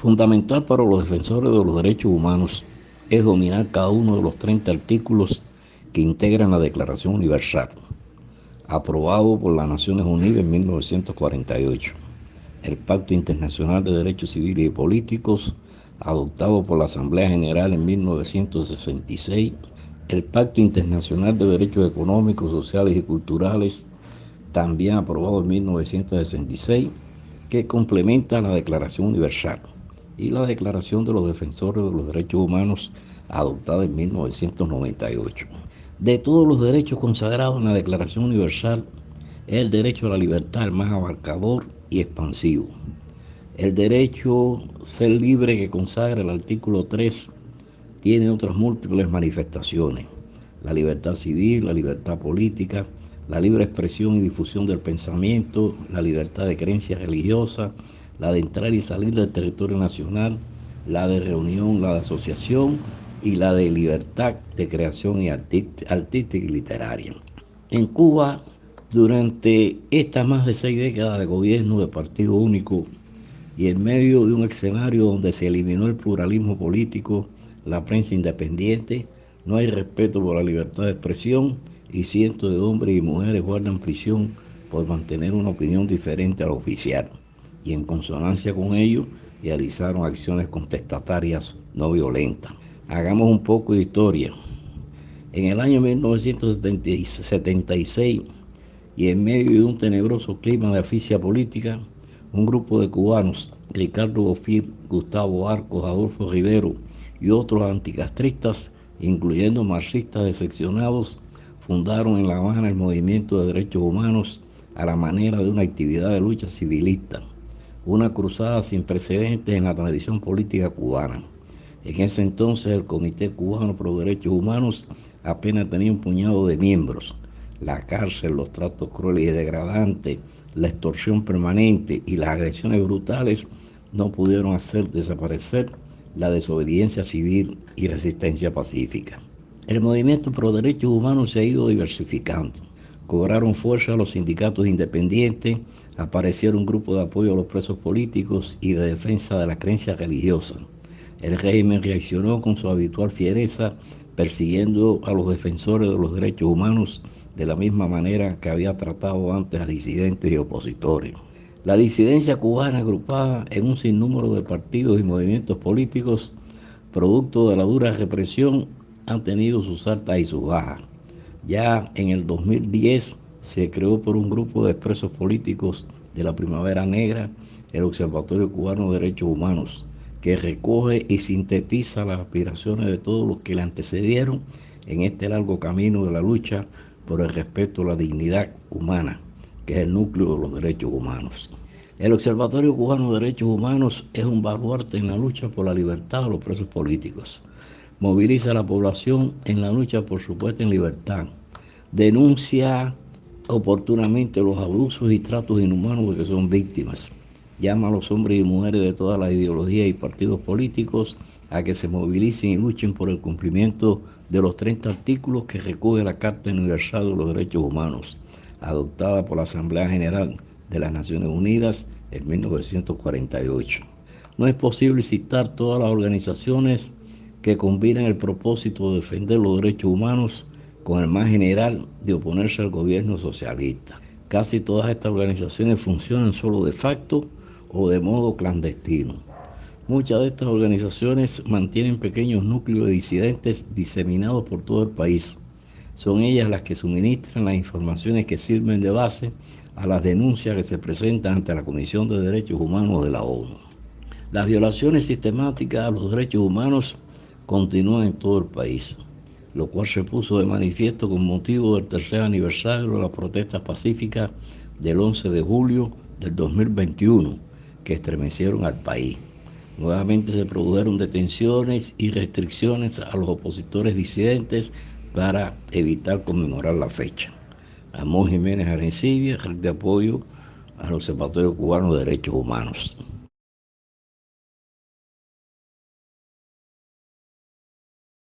Fundamental para los defensores de los derechos humanos es dominar cada uno de los 30 artículos que integran la Declaración Universal, aprobado por las Naciones Unidas en 1948, el Pacto Internacional de Derechos Civiles y Políticos, adoptado por la Asamblea General en 1966, el Pacto Internacional de Derechos Económicos, Sociales y Culturales, también aprobado en 1966, que complementa la Declaración Universal, y la Declaración de los Defensores de los Derechos Humanos, adoptada en 1998. De todos los derechos consagrados en la Declaración Universal, el derecho a la libertad es el más abarcador y expansivo. El derecho a ser libre que consagra el artículo 3 tiene otras múltiples manifestaciones: la libertad civil, la libertad política, la libre expresión y difusión del pensamiento, la libertad de creencia religiosa, la de entrar y salir del territorio nacional, la de reunión, la de asociación y la de libertad de creación y artística y literaria. En Cuba, durante estas más de 6 décadas de gobierno de partido único y en medio de un escenario donde se eliminó el pluralismo político, la prensa independiente, no hay respeto por la libertad de expresión y cientos de hombres y mujeres guardan prisión por mantener una opinión diferente a la oficial, y en consonancia con ello realizaron acciones contestatarias no violentas. Hagamos un poco de historia. En el año 1976, y en medio de un tenebroso clima de asfixia política, un grupo de cubanos, Ricardo Bofill, Gustavo Arcos, Adolfo Rivero y otros anticastristas, incluyendo marxistas decepcionados, fundaron en La Habana el Movimiento de Derechos Humanos a la manera de una actividad de lucha civilista, una cruzada sin precedentes en la tradición política cubana. En ese entonces el Comité Cubano por los Derechos Humanos apenas tenía un puñado de miembros. La cárcel, los tratos crueles y degradantes, la extorsión permanente y las agresiones brutales no pudieron hacer desaparecer la desobediencia civil y resistencia pacífica. El movimiento pro derechos humanos se ha ido diversificando. Cobraron fuerza los sindicatos independientes, aparecieron grupos de apoyo a los presos políticos y de defensa de la creencia religiosa. El régimen reaccionó con su habitual fiereza, persiguiendo a los defensores de los derechos humanos de la misma manera que había tratado antes a disidentes y opositores. La disidencia cubana, agrupada en un sinnúmero de partidos y movimientos políticos, producto de la dura represión, han tenido sus altas y sus bajas. Ya en el 2010 se creó por un grupo de presos políticos de la Primavera Negra el Observatorio Cubano de Derechos Humanos, que recoge y sintetiza las aspiraciones de todos los que le antecedieron en este largo camino de la lucha por el respeto a la dignidad humana, que es el núcleo de los derechos humanos. El Observatorio Cubano de Derechos Humanos es un baluarte en la lucha por la libertad de los presos políticos. Moviliza a la población en la lucha por su puesta en libertad. Denuncia oportunamente los abusos y tratos inhumanos de que son víctimas. Llama a los hombres y mujeres de todas las ideologías y partidos políticos a que se movilicen y luchen por el cumplimiento de los 30 artículos que recoge la Carta Universal de los Derechos Humanos, adoptada por la Asamblea General de las Naciones Unidas en 1948. No es posible citar todas las organizaciones que combinan el propósito de defender los derechos humanos con el más general de oponerse al gobierno socialista. Casi todas estas organizaciones funcionan solo de facto o de modo clandestino. Muchas de estas organizaciones mantienen pequeños núcleos de disidentes diseminados por todo el país. Son ellas las que suministran las informaciones que sirven de base a las denuncias que se presentan ante la Comisión de Derechos Humanos de la ONU. Las violaciones sistemáticas a los derechos humanos continúan en todo el país, lo cual se puso de manifiesto con motivo del tercer aniversario de las protestas pacíficas del 11 de julio del 2021, que estremecieron al país. Nuevamente se produjeron detenciones y restricciones a los opositores disidentes para evitar conmemorar la fecha. Ramón Jiménez Arencibia, red de apoyo al Observatorio Cubano de Derechos Humanos.